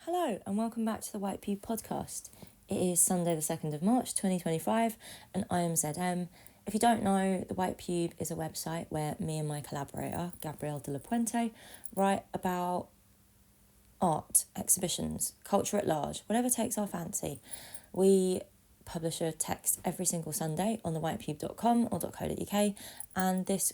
Hello and welcome back to the White Pube podcast. It is Sunday the 2nd of March 2025 and I am ZM. If you don't know, the White Pube is a website where me and my collaborator, Gabrielle de la Puente, write about art, exhibitions, culture at large, whatever takes our fancy. We publish a text every single Sunday on thewhitepube.com or .co.uk, and this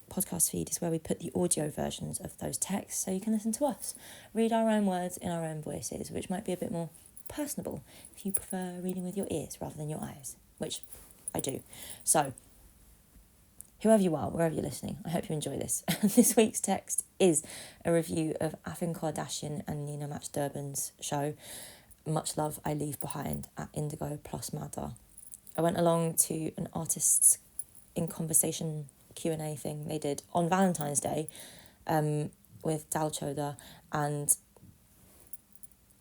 podcast feed is where we put the audio versions of those texts so you can listen to us read our own words in our own voices, which might be a bit more personable if you prefer reading with your ears rather than your eyes, which I do. So whoever you are, wherever you're listening, I hope you enjoy this. This week's text is a review of Athen, Kardashian and Mhach Durban's show Much Love I Leave Behind at Indigo plus Mada. I went along to an artists in conversation Q&A thing they did on Valentine's Day with Dal Choda, and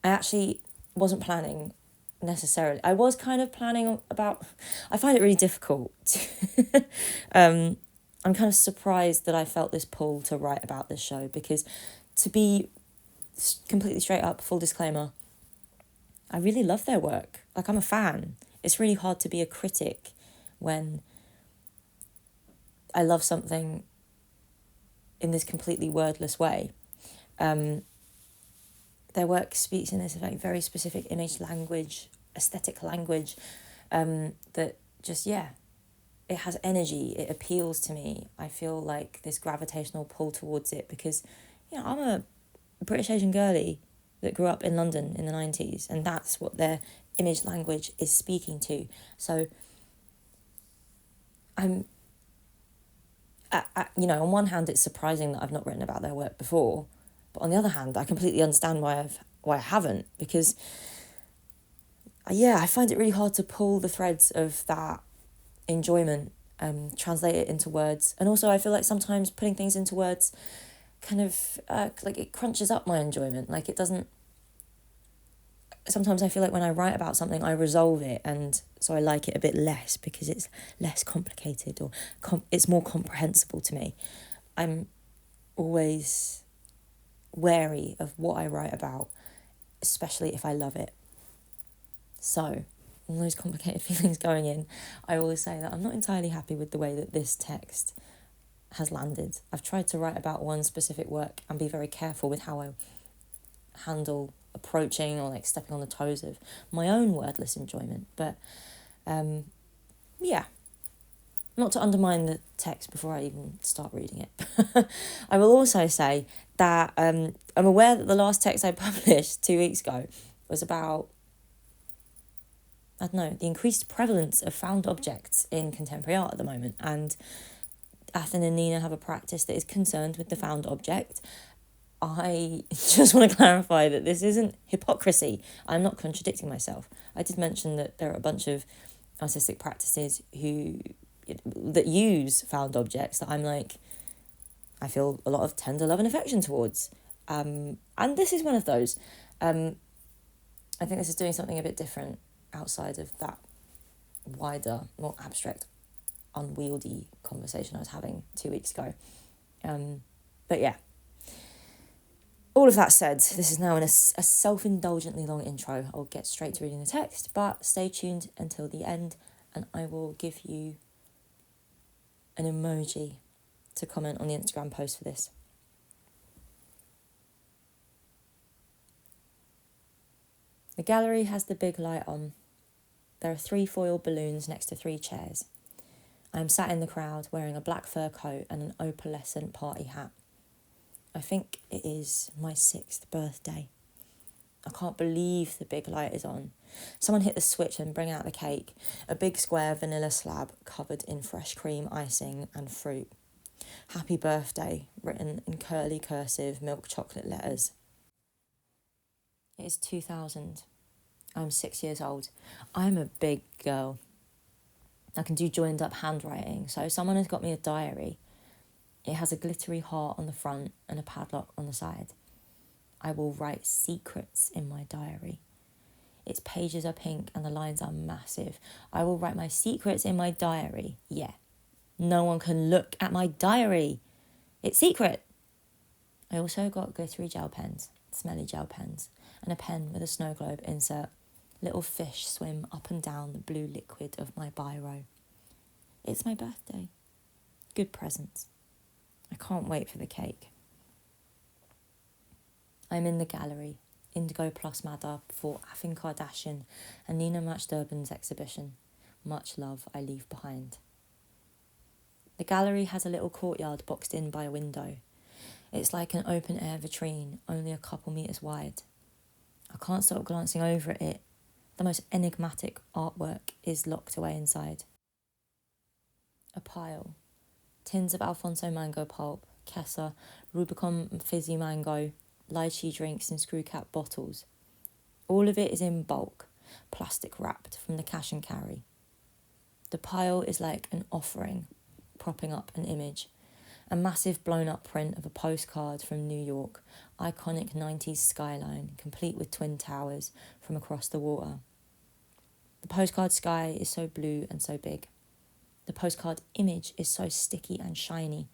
I actually wasn't planning necessarily. I was kind of planning about, I find it really difficult. I'm kind of surprised that I felt this pull to write about this show because, to be completely straight up, full disclaimer, I really love their work. Like, I'm a fan. It's really hard to be a critic when I love something in this completely wordless way. Their work speaks in this like very specific image language, aesthetic language, that just, it has energy. It appeals to me. I feel like this gravitational pull towards it because, I'm a British Asian girly that grew up in London in the 90s, and that's what their image language is speaking to. So I'm... on one hand, it's surprising that I've not written about their work before, but on the other hand, I completely understand why I haven't, because, I find it really hard to pull the threads of that enjoyment, translate it into words, and also I feel like sometimes putting things into words kind of like it crunches up my enjoyment. Like it doesn't. Sometimes I feel like when I write about something, I resolve it, and so I like it a bit less because it's less complicated or it's more comprehensible to me. I'm always wary of what I write about, especially if I love it. So, all those complicated feelings going in, I always say that I'm not entirely happy with the way that this text has landed. I've tried to write about one specific work and be very careful with how I handle approaching or like stepping on the toes of my own wordless enjoyment, but not to undermine the text before I even start reading it. I will also say that I'm aware that the last text I published 2 weeks ago was about, the increased prevalence of found objects in contemporary art at the moment, and Athen and Nina have a practice that is concerned with the found object. I just want to clarify that this isn't hypocrisy. I'm not contradicting myself. I did mention that there are a bunch of artistic practices that use found objects that I'm like, I feel a lot of tender love and affection towards. And this is one of those. I think this is doing something a bit different outside of that wider, more abstract, unwieldy conversation I was having 2 weeks ago. But yeah. All of that said, this is now a self-indulgently long intro. I'll get straight to reading the text, but stay tuned until the end and I will give you an emoji to comment on the Instagram post for this. The gallery has the big light on. There are 3 foil balloons next to 3 chairs. I am sat in the crowd wearing a black fur coat and an opalescent party hat. I think it is my 6th birthday. I can't believe the big light is on. Someone hit the switch and bring out the cake, a big square vanilla slab covered in fresh cream icing and fruit. Happy birthday, written in curly cursive milk chocolate letters. It is 2000. I'm 6 years old. I'm a big girl. I can do joined up handwriting, so someone has got me a diary. It has a glittery heart on the front and a padlock on the side. I will write secrets in my diary. Its pages are pink and the lines are massive. I will write my secrets in my diary. Yeah. No one can look at my diary. It's secret. I also got glittery gel pens. smelly gel pens, and a pen with a snow globe insert. Little fish swim up and down the blue liquid of my biro. It's my birthday. Good presents. I can't wait for the cake. I'm in the gallery, Indigo plus Madder, for Athen Kardashian and Mhach Durban's exhibition, Much Love I Leave Behind. The gallery has a little courtyard boxed in by a window. It's like an open-air vitrine, only a couple metres wide. I can't stop glancing over at it. The most enigmatic artwork is locked away inside. A pile. Tins of Alfonso mango pulp, Kessa, Rubicon fizzy mango, lychee drinks in screw cap bottles. All of it is in bulk, plastic wrapped from the cash and carry. The pile is like an offering, propping up an image. A massive blown up print of a postcard from New York, iconic 90s skyline, complete with twin towers from across the water. The postcard sky is so blue and so big. The postcard image is so sticky and shiny,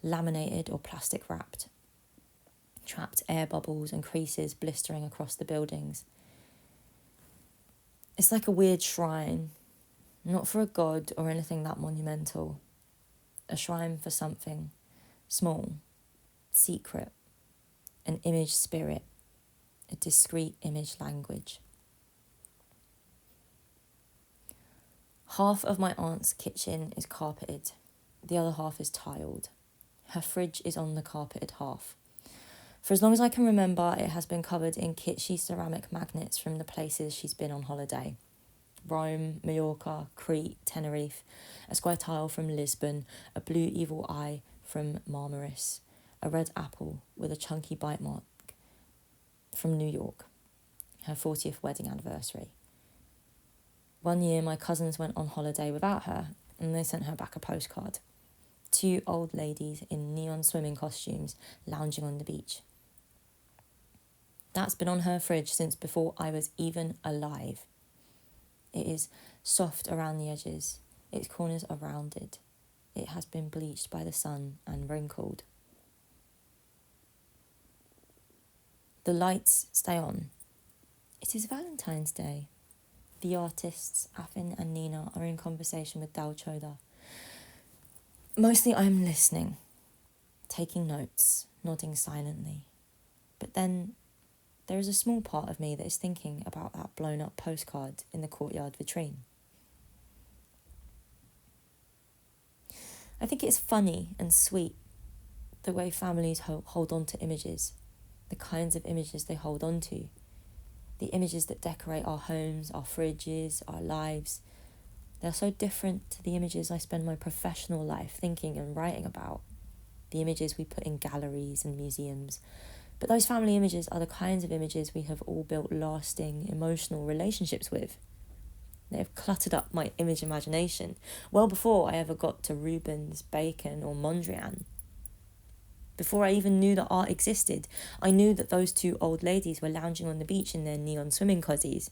laminated or plastic wrapped. Trapped air bubbles and creases blistering across the buildings. It's like a weird shrine, not for a god or anything that monumental. A shrine for something small, secret, an image spirit, a discrete image language. Half of my aunt's kitchen is carpeted, the other half is tiled. Her fridge is on the carpeted half. For as long as I can remember, it has been covered in kitschy ceramic magnets from the places she's been on holiday. Rome, Mallorca, Crete, Tenerife, a square tile from Lisbon, a blue evil eye from Marmaris, a red apple with a chunky bite mark from New York, her 40th wedding anniversary. One year my cousins went on holiday without her and they sent her back a postcard. 2 old ladies in neon swimming costumes lounging on the beach. That's been on her fridge since before I was even alive. It is soft around the edges, its corners are rounded. It has been bleached by the sun and wrinkled. The lights stay on. It is Valentine's Day. The artists, Athen and Nina, are in conversation with Dal Choda. Mostly I'm listening, taking notes, nodding silently. But then there is a small part of me that is thinking about that blown up postcard in the courtyard vitrine. I think it's funny and sweet the way families hold on to images, the kinds of images they hold on to, the images that decorate our homes, our fridges, our lives. They're so different to the images I spend my professional life thinking and writing about, the images we put in galleries and museums. But those family images are the kinds of images we have all built lasting emotional relationships with. They have cluttered up my image imagination well before I ever got to Rubens, Bacon or Mondrian. Before I even knew that art existed, I knew that those 2 old ladies were lounging on the beach in their neon swimming cozies.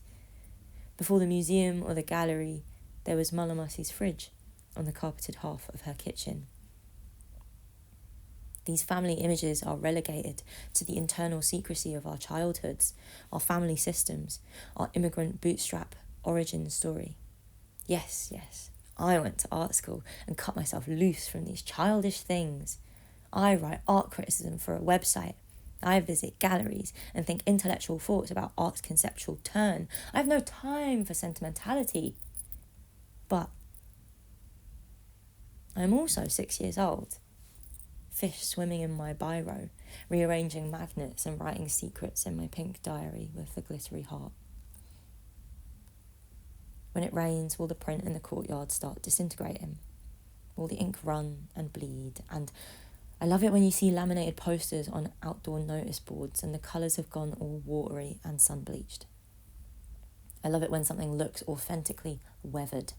Before the museum or the gallery, there was Malamussi's fridge on the carpeted half of her kitchen. These family images are relegated to the internal secrecy of our childhoods, our family systems, our immigrant bootstrap origin story. Yes, I went to art school and cut myself loose from these childish things. I write art criticism for a website. I visit galleries and think intellectual thoughts about art's conceptual turn. I have no time for sentimentality. But I'm also 6 years old. Fish swimming in my biro, rearranging magnets and writing secrets in my pink diary with the glittery heart. When it rains, will the print in the courtyard start disintegrating? Will the ink run and bleed? And I love it when you see laminated posters on outdoor notice boards and the colours have gone all watery and sun-bleached. I love it when something looks authentically weathered.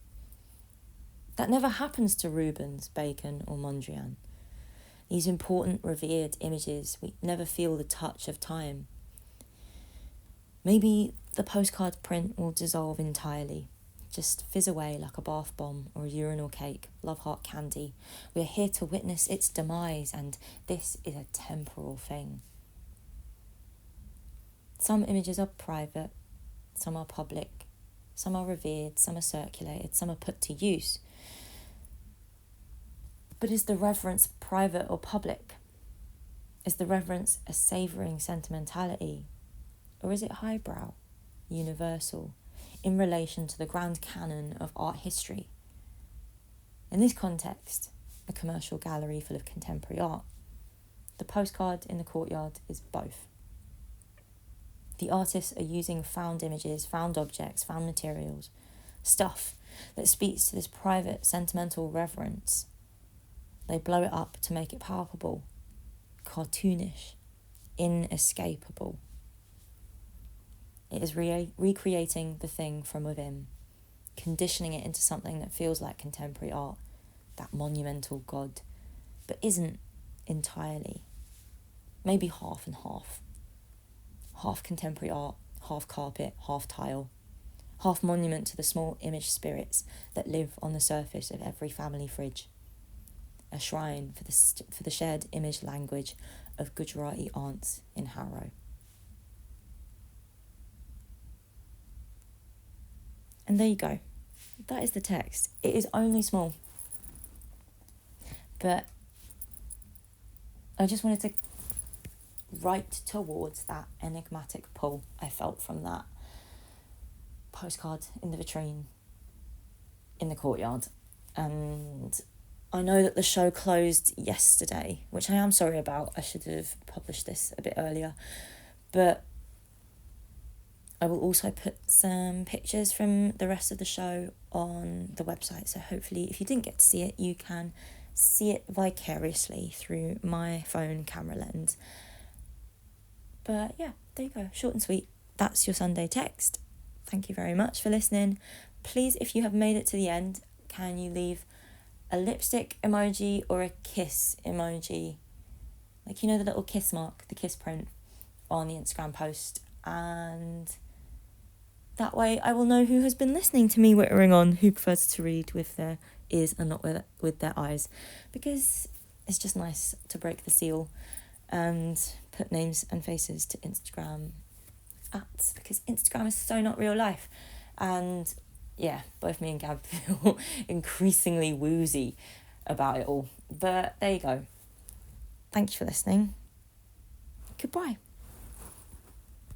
That never happens to Rubens, Bacon or Mondrian. These important, revered images, we never feel the touch of time. Maybe the postcard print will dissolve entirely, just fizz away like a bath bomb or a urinal cake, love heart candy. We are here to witness its demise, and this is a temporal thing. Some images are private, some are public, some are revered, some are circulated, some are put to use. But is the reverence private or public? Is the reverence a savouring sentimentality? Or is it highbrow, universal, in relation to the grand canon of art history? In this context, a commercial gallery full of contemporary art, the postcard in the courtyard is both. The artists are using found images, found objects, found materials, stuff that speaks to this private, sentimental reverence. They blow it up to make it palpable, cartoonish, inescapable. It is recreating the thing from within, conditioning it into something that feels like contemporary art, that monumental god, but isn't entirely. Maybe half and half. Half contemporary art, half carpet, half tile, half monument to the small image spirits that live on the surface of every family fridge. A shrine for the shared image language of Gujarati aunts in Harrow. And there you go. That is the text. It is only small. But I just wanted to write towards that enigmatic pull I felt from that postcard in the vitrine in the courtyard. And I know that the show closed yesterday, which I am sorry about. I should have published this a bit earlier. But I will also put some pictures from the rest of the show on the website. So hopefully, if you didn't get to see it, you can see it vicariously through my phone camera lens. But yeah, there you go. Short and sweet. That's your Sunday text. Thank you very much for listening. Please, if you have made it to the end, can you leave a lipstick emoji or a kiss emoji? Like, you know, the little kiss mark, the kiss print on the Instagram post. And that way I will know who has been listening to me whittering on, who prefers to read with their ears and not with their eyes. Because it's just nice to break the seal and put names and faces to Instagram apps, because Instagram is so not real life. And yeah, both me and Gab feel increasingly woozy about it all. But there you go. Thank you for listening. Goodbye.